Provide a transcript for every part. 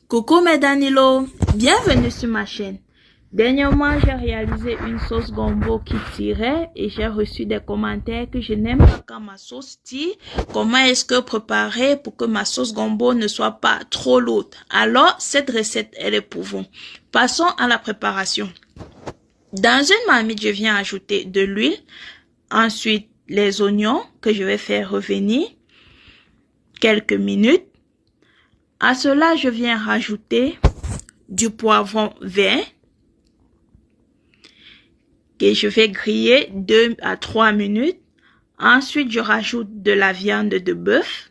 Coucou mes Danilo, bienvenue sur ma chaîne. Dernièrement, j'ai réalisé une sauce gombo qui tirait et j'ai reçu des commentaires que je n'aime pas quand ma sauce tire. Comment est-ce que préparer pour que ma sauce gombo ne soit pas trop lourde? Alors, cette recette, elle est pour vous. Passons à la préparation. Dans une marmite, je viens ajouter de l'huile. Ensuite, les oignons que je vais faire revenir quelques minutes. À cela, je viens rajouter du poivron vert que je vais griller 2 à 3 minutes. Ensuite, je rajoute de la viande de bœuf.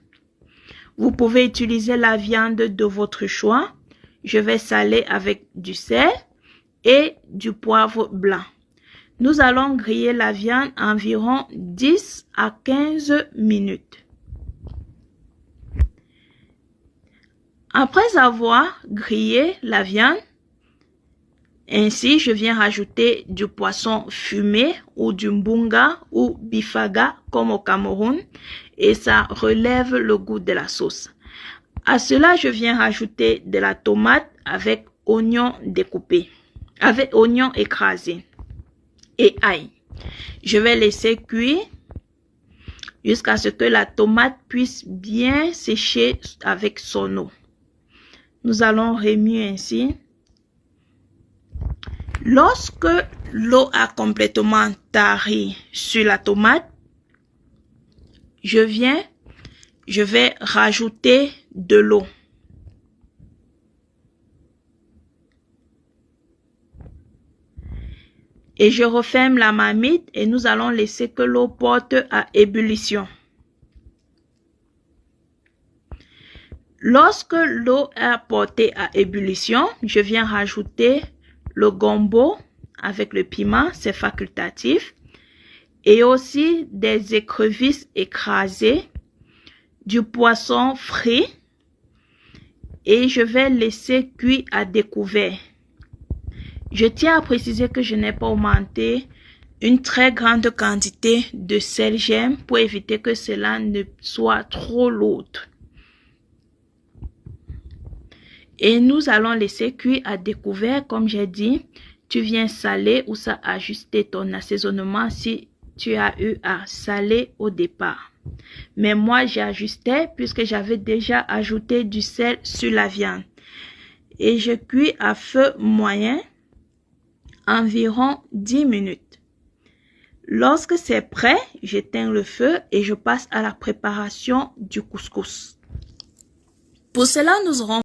Vous pouvez utiliser la viande de votre choix. Je vais saler avec du sel et du poivre blanc. Nous allons griller la viande environ 10 à 15 minutes. Après avoir grillé la viande, ainsi je viens rajouter du poisson fumé ou du mbunga ou bifaga comme au Cameroun et ça relève le goût de la sauce. À cela, je viens rajouter de la tomate avec oignons découpés, avec oignons écrasés et ail. Je vais laisser cuire jusqu'à ce que la tomate puisse bien sécher avec son eau. Nous allons remuer ainsi. Lorsque l'eau a complètement tari sur la tomate, je vais rajouter de l'eau. Et je referme la marmite et nous allons laisser que l'eau porte à ébullition. Lorsque l'eau a porté à ébullition, je viens rajouter le gombo avec le piment, c'est facultatif, et aussi des écrevisses écrasées, du poisson frit, et je vais laisser cuire à découvert. Je tiens à préciser que je n'ai pas augmenté une très grande quantité de sel gemme pour éviter que cela ne soit trop lourd. Et nous allons laisser cuire à découvert, comme j'ai dit. Tu viens saler ou ça ajuster ton assaisonnement si tu as eu à saler au départ. Mais moi, j'ai ajusté puisque j'avais déjà ajouté du sel sur la viande. Et je cuis à feu moyen environ 10 minutes. Lorsque c'est prêt, j'éteins le feu et je passe à la préparation du couscous. Pour cela, nous aurons